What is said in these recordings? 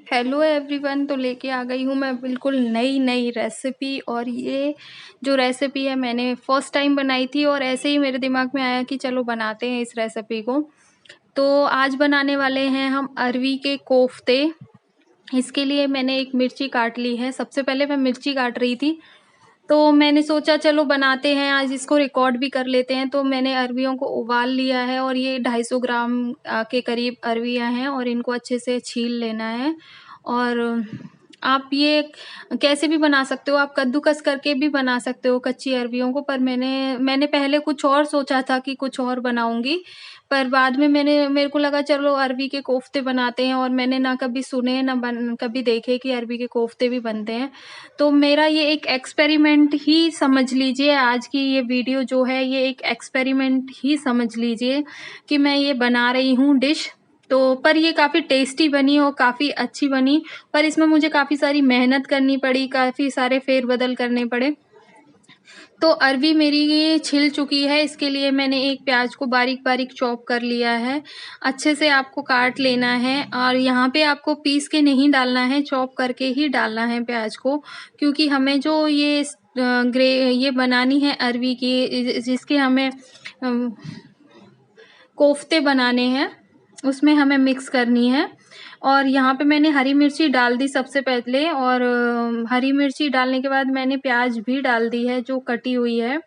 Hello everyone. तो लेके आ गई हूँ मैं बिल्कुल नई नई रेसिपी। और ये जो रेसिपी है मैंने फर्स्ट टाइम बनाई थी और ऐसे ही मेरे दिमाग में आया कि चलो बनाते हैं इस रेसिपी को। तो आज बनाने वाले हैं हम अरवी के कोफ्ते। इसके लिए मैंने एक मिर्ची काट ली है। सबसे पहले मैं मिर्ची काट रही थी तो मैंने सोचा चलो बनाते हैं, आज इसको रिकॉर्ड भी कर लेते हैं। तो मैंने अरवियों को उबाल लिया है और ये 250 ग्राम के करीब अरवियां हैं और इनको अच्छे से छील लेना है। और आप ये कैसे भी बना सकते हो, आप कद्दूकस करके भी बना सकते हो कच्ची अरवियों को। पर मैंने पहले कुछ और सोचा था कि कुछ और बनाऊंगी, पर बाद में मेरे को लगा चलो अरवी के कोफ्ते बनाते हैं। और मैंने ना कभी सुने ना कभी देखे कि अरवी के कोफ्ते भी बनते हैं। तो मेरा ये एक एक्सपेरिमेंट ही समझ लीजिए, आज की ये वीडियो जो है ये एक एक्सपेरिमेंट ही समझ लीजिए कि मैं ये बना रही हूँ डिश। तो पर ये काफ़ी टेस्टी बनी और काफ़ी अच्छी बनी, पर इसमें मुझे काफ़ी सारी मेहनत करनी पड़ी, काफ़ी सारे फेरबदल करने पड़े। तो अरवी मेरी ये छिल चुकी है। इसके लिए मैंने एक प्याज को बारीक बारीक चॉप कर लिया है। अच्छे से आपको काट लेना है और यहाँ पे आपको पीस के नहीं डालना है, चॉप करके ही डालना है प्याज को, क्योंकि हमें जो ये बनानी है अरवी की, जिसके हमें कोफ्ते बनाने हैं, उसमें हमें मिक्स करनी है। और यहाँ पे मैंने हरी मिर्ची डाल दी सबसे पहले, और हरी मिर्ची डालने के बाद मैंने प्याज भी डाल दी है जो कटी हुई है।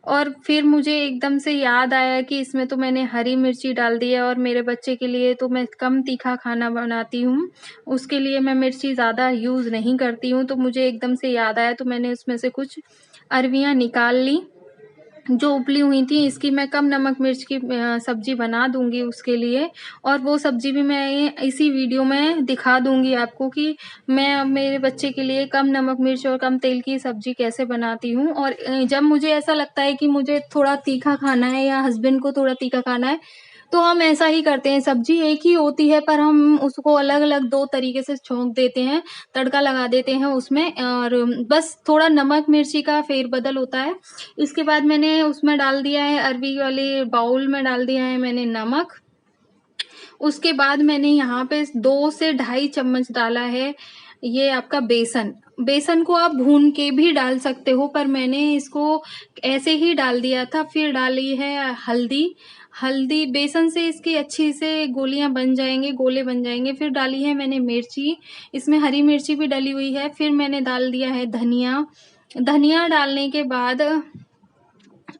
और फिर मुझे एकदम से याद आया कि इसमें तो मैंने हरी मिर्ची डाल दी है और मेरे बच्चे के लिए तो मैं कम तीखा खाना बनाती हूँ, उसके लिए मैं मिर्ची ज़्यादा यूज़ नहीं करती हूँ। तो मुझे एकदम से याद आया तो मैंने उसमें से कुछ अरवियाँ निकाल ली जो उबली हुई थी। इसकी मैं कम नमक मिर्च की सब्जी बना दूंगी उसके लिए, और वो सब्जी भी मैं इसी वीडियो में दिखा दूंगी आपको कि मैं मेरे बच्चे के लिए कम नमक मिर्च और कम तेल की सब्जी कैसे बनाती हूँ। और जब मुझे ऐसा लगता है कि मुझे थोड़ा तीखा खाना है या हस्बैंड को थोड़ा तीखा खाना है, तो हम ऐसा ही करते हैं। सब्जी एक ही होती है पर हम उसको अलग अलग दो तरीके से छौंक देते हैं, तड़का लगा देते हैं उसमें, और बस थोड़ा नमक मिर्ची का फेरबदल होता है। इसके बाद मैंने उसमें डाल दिया है, अरवी वाले बाउल में डाल दिया है मैंने नमक। उसके बाद मैंने यहाँ पे 2 से ढाई चम्मच डाला है ये आपका बेसन। बेसन को आप भून के भी डाल सकते हो, पर मैंने इसको ऐसे ही डाल दिया था। फिर डाली है हल्दी। हल्दी बेसन से इसकी अच्छी से गोलियां बन जाएंगे, गोले बन जाएंगे। फिर डाली है मैंने मिर्ची, इसमें हरी मिर्ची भी डली हुई है। फिर मैंने डाल दिया है धनिया। धनिया डालने के बाद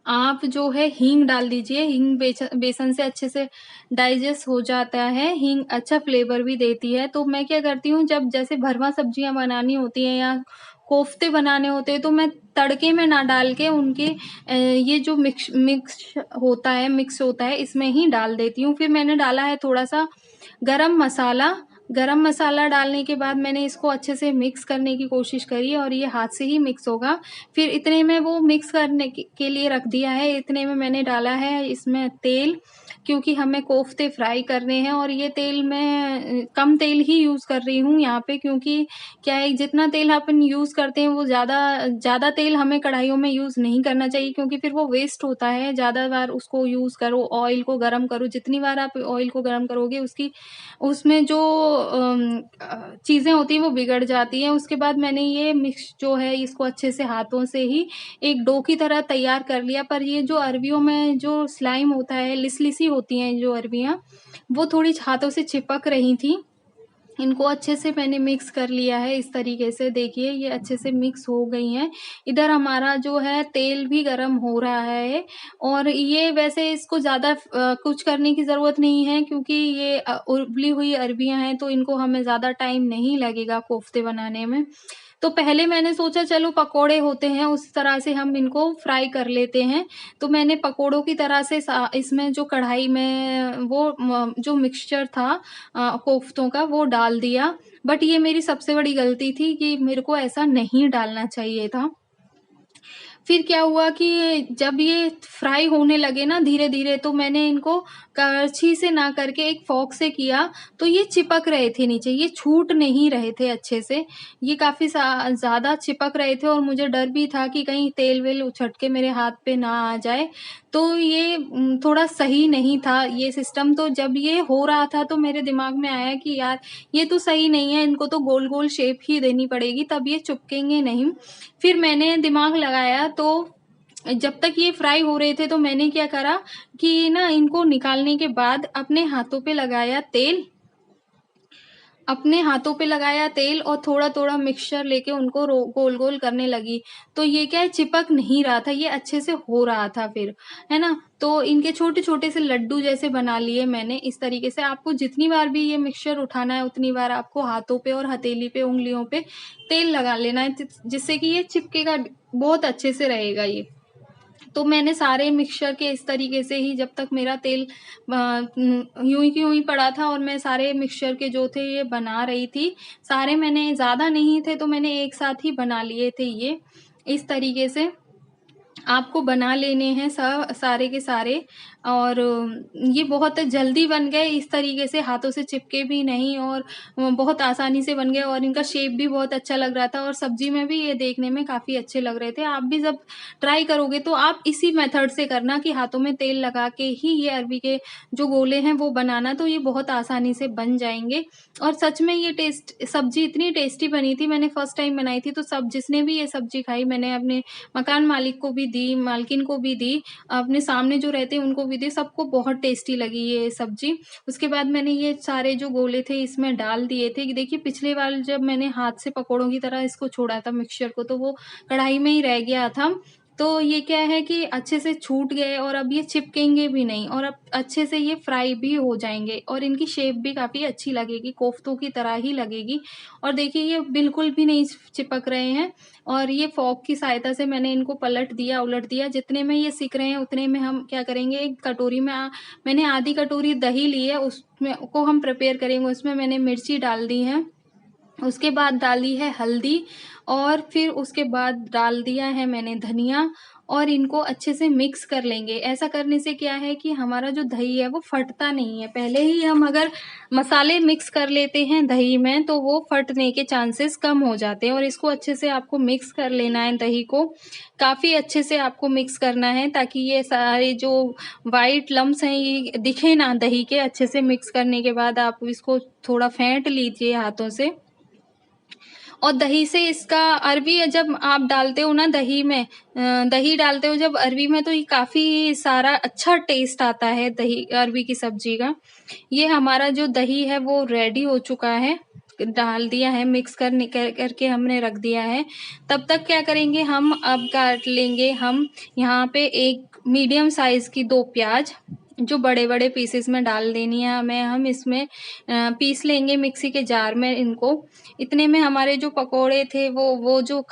आप जो है हींग डाल दीजिए। हींग बेसन से अच्छे से डाइजेस्ट हो जाता है। हींग अच्छा फ्लेवर भी देती है। तो मैं क्या करती हूँ, जब जैसे भरवा सब्जियां बनानी होती हैं या कोफ्ते बनाने होते हैं, तो मैं तड़के में ना डाल के उनके ये जो मिक्स होता है इसमें ही डाल देती हूँ। फिर मैंने डाला है थोड़ा सा गरम मसाला। गरम मसाला डालने के बाद मैंने इसको अच्छे से मिक्स करने की कोशिश करी, और ये हाथ से ही मिक्स होगा। फिर इतने में वो मिक्स करने के लिए रख दिया है। इतने में मैंने डाला है इसमें तेल, क्योंकि हमें कोफ्ते फ्राई करने हैं। और ये तेल मैं कम तेल ही यूज़ कर रही हूँ यहाँ पे, क्योंकि क्या है, जितना तेल अपन यूज़ करते हैं वो ज़्यादा तेल हमें कढ़ाइयों में यूज़ नहीं करना चाहिए, क्योंकि फिर वो वेस्ट होता है। ज़्यादा बार उसको यूज़ करो, ऑयल को गर्म करो। जितनी बार आप ऑयल को गर्म करोगे उसमें जो चीज़ें होती हैं वो बिगड़ जाती हैं। उसके बाद मैंने ये मिक्स जो है इसको अच्छे से हाथों से ही एक डो की तरह तैयार कर लिया। पर ये जो अरवियों में जो स्लाइम होता है, लिसी होती हैं जो अरवियाँ, वो थोड़ी हाथों से चिपक रही थी। इनको अच्छे से मैंने मिक्स कर लिया है इस तरीके से। देखिए ये अच्छे से मिक्स हो गई हैं। इधर हमारा जो है तेल भी गरम हो रहा है। और ये वैसे इसको ज़्यादा कुछ करने की ज़रूरत नहीं है, क्योंकि ये उबली हुई अरबियां हैं, तो इनको हमें ज़्यादा टाइम नहीं लगेगा कोफ्ते बनाने में। तो पहले मैंने सोचा चलो पकोड़े होते हैं उस तरह से हम इनको फ्राई कर लेते हैं। तो मैंने पकोड़ों की तरह से इसमें जो कढ़ाई में जो मिक्सचर था कोफ्तों का वो डाल दिया। बट ये मेरी सबसे बड़ी गलती थी कि मेरे को ऐसा नहीं डालना चाहिए था। फिर क्या हुआ कि जब ये फ्राई होने लगे ना धीरे धीरे, तो मैंने इनको करछी से ना करके एक फ़ोर्क से किया तो ये चिपक रहे थे नीचे, ये छूट नहीं रहे थे अच्छे से। ये काफ़ी ज़्यादा चिपक रहे थे और मुझे डर भी था कि कहीं तेल-वेल उछट के मेरे हाथ पे ना आ जाए। तो ये थोड़ा सही नहीं था ये सिस्टम। तो जब ये हो रहा था तो मेरे दिमाग में आया कि यार ये तो सही नहीं है, इनको तो गोल-गोल शेप ही देनी पड़ेगी तब ये चिपकेंगे नहीं। फिर मैंने दिमाग लगाया तो जब तक ये फ्राई हो रहे थे तो मैंने क्या करा कि ना इनको निकालने के बाद अपने हाथों पे लगाया तेल और थोड़ा-थोड़ा मिक्सचर लेके उनको गोल-गोल करने लगी। तो ये क्या है चिपक नहीं रहा था, ये अच्छे से हो रहा था फिर, है ना? तो इनके छोटे-छोटे से लड्डू जैसे बना लिए मैंने इस तरीके से। आपको जितनी बार भी ये मिक्सचर उठाना है उतनी बार आपको हाथों पे और हथेली पे, उँगलियों पे तेल लगा लेना है जिससे कि ये चिपकेगा बहुत अच्छे से रहेगा ये। तो मैंने सारे मिक्सचर के इस तरीके से ही जब तक मेरा तेल यूँ ही की यूँ ही पड़ा था और मैं सारे मिक्सचर के जो थे ये बना रही थी। सारे मैंने ज़्यादा नहीं थे तो मैंने एक साथ ही बना लिए थे ये। इस तरीके से आपको बना लेने हैं सारे के सारे और ये बहुत जल्दी बन गए इस तरीके से हाथों से चिपके भी नहीं और बहुत आसानी से बन गए और इनका शेप भी बहुत अच्छा लग रहा था और सब्जी में भी ये देखने में काफ़ी अच्छे लग रहे थे। आप भी जब ट्राई करोगे तो आप इसी मेथड से करना कि हाथों में तेल लगा के ही ये अरबी के जो गोले हैं वो बनाना, तो ये बहुत आसानी से बन जाएँगे। और सच में ये सब्जी इतनी टेस्टी बनी थी, मैंने फर्स्ट टाइम बनाई थी तो सब जिसने भी ये सब्जी खाई मैंने अपने मकान मालिक को भी दी, मालकिन को भी दी, अपने सामने जो रहते हैं उनको भी दी, सबको बहुत टेस्टी लगी ये सब्जी। उसके बाद मैंने ये सारे जो गोले थे इसमें डाल दिए थे कि देखिए पिछली बार जब मैंने हाथ से पकौड़ों की तरह इसको छोड़ा था मिक्सचर को तो वो कढ़ाई में ही रह गया था। तो ये क्या है कि अच्छे से छूट गए और अब ये चिपकेंगे भी नहीं और अब अच्छे से ये फ्राई भी हो जाएँगे और इनकी शेप भी काफ़ी अच्छी लगेगी, कोफ्तों की तरह ही लगेगी। और देखिए ये बिल्कुल भी नहीं चिपक रहे हैं और ये फ़ोर्क की सहायता से मैंने इनको पलट दिया, उलट दिया। जितने में ये सिक रहे हैं उतने में हम क्या करेंगे, एक कटोरी में मैंने आधी कटोरी दही ली है उसमें को हम प्रिपेयर करेंगे। उसमें मैंने मिर्ची डाल दी है, उसके बाद डाली है हल्दी और फिर उसके बाद डाल दिया है मैंने धनिया और इनको अच्छे से मिक्स कर लेंगे। ऐसा करने से क्या है कि हमारा जो दही है वो फटता नहीं है। पहले ही हम अगर मसाले मिक्स कर लेते हैं दही में तो वो फटने के चांसेस कम हो जाते हैं और इसको अच्छे से आपको मिक्स कर लेना है दही को। काफ़ी अच्छे से आपको मिक्स करना है ताकि ये सारे जो व्हाइट लम्प्स हैं ये दिखे ना दही के। अच्छे से मिक्स करने के बाद आप इसको थोड़ा फेंट लीजिए हाथों से और दही से इसका अरबी जब आप डालते हो ना दही में दही डालते हो जब अरबी में तो ये काफ़ी सारा अच्छा टेस्ट आता है दही अरबी की सब्जी का। ये हमारा जो दही है वो रेडी हो चुका है, डाल दिया है मिक्स करके हमने रख दिया है। तब तक क्या करेंगे हम अब काट लेंगे हम यहाँ पे एक मीडियम साइज़ की 2 प्याज़ जो बड़े-बड़े पीसेस में डाल देनी है हमें, हम इसमें पीस लेंगे मिक्सी के जार में इनको। इतने में हमारे जो पकोड़े थे वो जो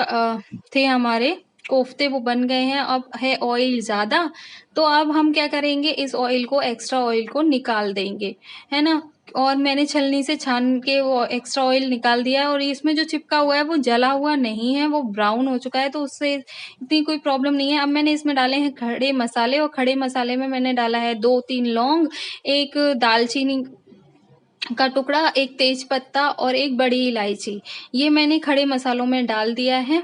थे हमारे कोफ्ते वो बन गए हैं। अब है ऑयल ज़्यादा, तो अब हम क्या करेंगे इस ऑयल को एक्स्ट्रा ऑयल को निकाल देंगे, है ना? और मैंने छलनी से छान के वो एक्स्ट्रा ऑयल निकाल दिया है और इसमें जो चिपका हुआ है वो जला हुआ नहीं है, वो ब्राउन हो चुका है तो उससे इतनी कोई प्रॉब्लम नहीं है। अब मैंने इसमें डाले हैं खड़े मसाले और खड़े मसाले में मैंने डाला है 2-3 लौंग, 1 दालचीनी का टुकड़ा, 1 तेज पत्ता और 1 बड़ी इलायची। ये मैंने खड़े मसालों में डाल दिया है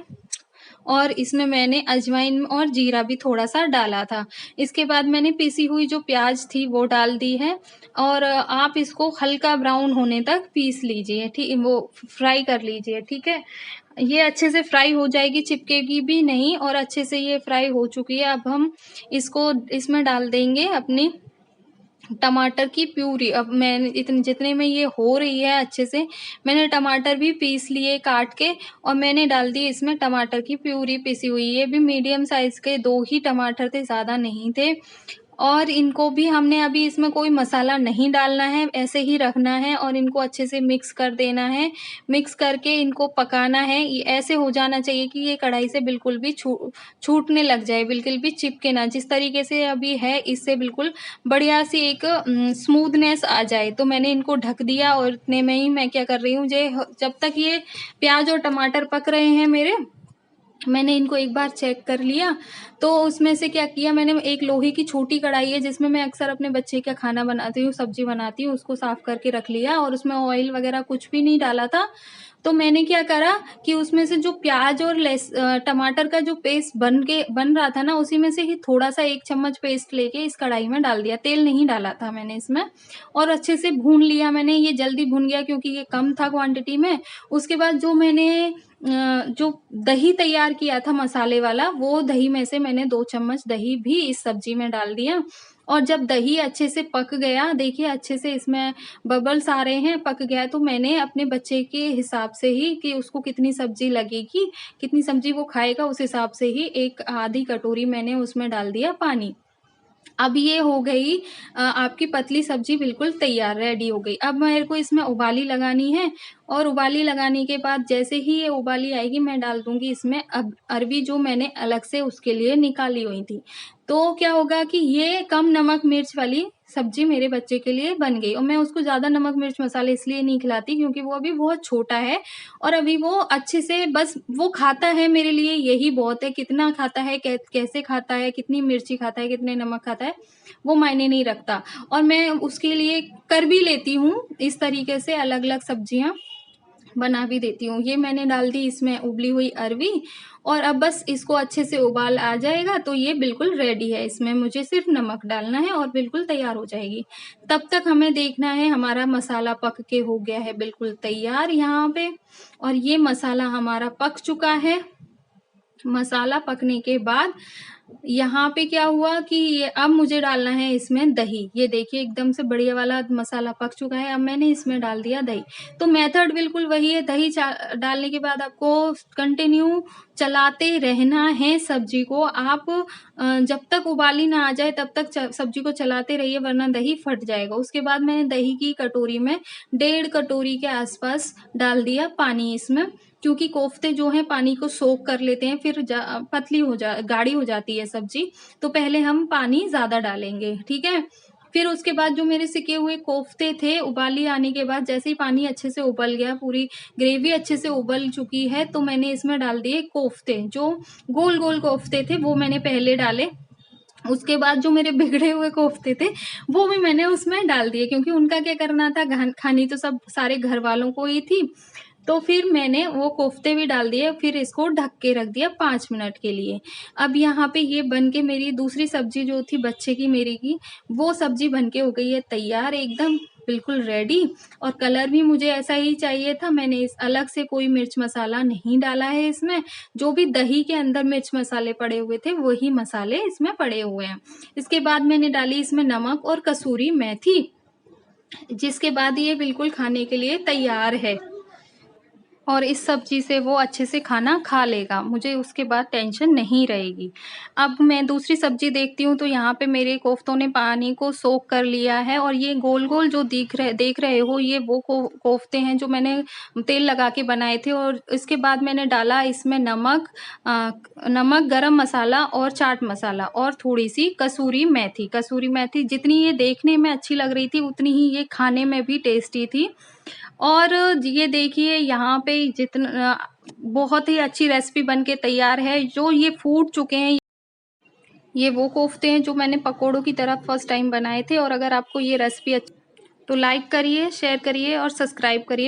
और इसमें मैंने अजवाइन और जीरा भी थोड़ा-सा डाला था। इसके बाद मैंने पिसी हुई जो प्याज़ थी वो डाल दी है और आप इसको हल्का ब्राउन होने तक पीस लीजिए, वो फ्राई कर लीजिए, ठीक है? ये अच्छे से फ्राई हो जाएगी, चिपकेगी भी नहीं और अच्छे से ये फ्राई हो चुकी है। अब हम इसको इसमें डाल देंगे अपनी टमाटर की प्यूरी। अब मैंने जितने में ये हो रही है अच्छे से, मैंने टमाटर भी पीस लिए काट के और मैंने डाल दी इसमें टमाटर की प्यूरी पिसी हुई। ये भी मीडियम साइज़ के 2 ही टमाटर थे, ज़्यादा नहीं थे। और इनको भी हमने अभी इसमें कोई मसाला नहीं डालना है, ऐसे ही रखना है और इनको अच्छे से मिक्स कर देना है। मिक्स करके इनको पकाना है। ये ऐसे हो जाना चाहिए कि ये कढ़ाई से बिल्कुल भी छूटने लग जाए, बिल्कुल भी चिपके ना। जिस तरीके से अभी है इससे बिल्कुल बढ़िया-सी एक स्मूथनेस आ जाए। तो मैंने इनको ढक दिया और इतने में ही मैं क्या कर रही हूँ जब तक ये प्याज़ और टमाटर पक रहे हैं मेरे मैंने इनको एक बार चेक कर लिया, तो उसमें से क्या किया मैंने, एक लोहे की छोटी कढ़ाई है जिसमें मैं अक्सर अपने बच्चे का खाना बनाती हूँ, सब्जी बनाती हूँ, उसको साफ करके रख लिया और उसमें ऑयल वगैरह कुछ भी नहीं डाला था। तो मैंने क्या करा कि उसमें से जो प्याज और टमाटर का जो पेस्ट बन रहा था ना, उसी में से ही थोड़ा सा 1 चम्मच पेस्ट लेके इस कढ़ाई में डाल दिया। तेल नहीं डाला था मैंने इसमें, और अच्छे से भून लिया मैंने। ये जल्दी भुन गया क्योंकि ये कम था क्वांटिटी में। उसके बाद जो मैंने जो दही तैयार किया था मसाले वाला, वो दही में से मैंने 2 चम्मच दही भी इस सब्जी में डाल दिया। और जब दही अच्छे से पक गया, देखिए अच्छे से इसमें बबल्स आ रहे हैं, पक गया, तो मैंने अपने बच्चे के हिसाब से ही कि उसको कितनी सब्जी लगेगी, कितनी सब्जी वो खाएगा, उस हिसाब से ही एक आधी कटोरी मैंने उसमें डाल दिया पानी। अब ये हो गई आपकी पतली सब्जी बिल्कुल तैयार, रेडी हो गई। अब मेरे को इसमें उबाली लगानी है, और उबाली लगाने के बाद जैसे ही ये उबाली आएगी, मैं डाल दूंगी इसमें अब अरवी जो मैंने अलग से उसके लिए निकाली हुई थी। तो क्या होगा कि ये कम नमक मिर्च वाली सब्जी मेरे बच्चे के लिए बन गई। और मैं उसको ज़्यादा नमक मिर्च मसाले इसलिए नहीं खिलाती क्योंकि वो अभी बहुत छोटा है, और अभी वो अच्छे से बस वो खाता है, मेरे लिए यही बहुत है। कितना खाता है, कैसे खाता है, कितनी मिर्ची खाता है, कितने नमक खाता है, वो मायने नहीं रखता। और मैं उसके लिए कर भी लेती हूँ इस तरीके से, अलग अलग सब्जियां बना भी देती हूँ। ये मैंने डाल दी इसमें उबली हुई अरवी, और अब बस इसको अच्छे से उबाल आ जाएगा तो ये बिल्कुल रेडी है। इसमें मुझे सिर्फ नमक डालना है और बिल्कुल तैयार हो जाएगी। तब तक हमें देखना है हमारा मसाला पक के हो गया है बिल्कुल तैयार यहाँ पे, और ये मसाला हमारा पक चुका है। मसाला पकने के बाद यहाँ पे क्या हुआ कि ये अब मुझे डालना है इसमें दही। ये देखिए एकदम से बढ़िया वाला मसाला पक चुका है। अब मैंने इसमें डाल दिया दही। तो मेथड बिल्कुल वही है, दही डालने के बाद आपको कंटिन्यू चलाते रहना है सब्जी को। आप जब तक उबाली ना आ जाए तब तक सब्जी को चलाते रहिए, वरना दही फट जाएगा। उसके बाद मैंने दही की कटोरी में 1.5 कटोरी के आसपास डाल दिया पानी इसमें, क्योंकि कोफ्ते जो हैं पानी को सोख कर लेते हैं, फिर पतली गाढ़ी हो जाती है सब्जी। तो पहले हम पानी ज्यादा डालेंगे, ठीक है। फिर उसके बाद जो मेरे सिके हुए कोफ्ते थे, उबाली आने के बाद जैसे ही पानी अच्छे से उबल गया, पूरी ग्रेवी अच्छे से उबल चुकी है, तो मैंने इसमें डाल दिए कोफ्ते। जो गोल गोल कोफ्ते थे वो मैंने पहले डाले। उसके बाद जो मेरे बिगड़े हुए कोफ्ते थे वो भी मैंने उसमें डाल दिए, क्योंकि उनका क्या करना था, खानी तो सब सारे घर वालों को ही थी। तो फिर मैंने वो कोफ्ते भी डाल दिए, फिर इसको ढक के रख दिया 5 मिनट के लिए। अब यहाँ पे ये बन के मेरी दूसरी सब्जी जो थी बच्चे की मेरी की, वो सब्जी बन के हो गई है तैयार, एकदम बिल्कुल रेडी। और कलर भी मुझे ऐसा ही चाहिए था। मैंने इस अलग से कोई मिर्च मसाला नहीं डाला है इसमें। जो भी दही के अंदर मिर्च मसाले पड़े हुए थे वही मसाले इसमें पड़े हुए हैं। इसके बाद मैंने डाली इसमें नमक और कसूरी मेथी, जिसके बाद ये बिल्कुल खाने के लिए तैयार है। और इस सब्जी से वो अच्छे से खाना खा लेगा, मुझे उसके बाद टेंशन नहीं रहेगी। अब मैं दूसरी सब्जी देखती हूँ, तो यहाँ पे मेरे कोफ्तों ने पानी को सोख कर लिया है, और ये गोल गोल जो देख रहे हो, ये वो कोफ्ते हैं जो मैंने तेल लगा के बनाए थे। और इसके बाद मैंने डाला इसमें नमक, गरम मसाला और चाट मसाला, और थोड़ी सी कसूरी मेथी। कसूरी मेथी जितनी ये देखने में अच्छी लग रही थी, उतनी ही ये खाने में भी टेस्टी थी। और ये देखिए यहाँ पे जितना बहुत ही अच्छी रेसिपी बन के तैयार है। जो ये फूट चुके हैं, ये वो कोफ्ते हैं जो मैंने पकोड़ों की तरह फर्स्ट टाइम बनाए थे। और अगर आपको ये रेसिपी अच्छी तो लाइक करिए, शेयर करिए और सब्सक्राइब करिए।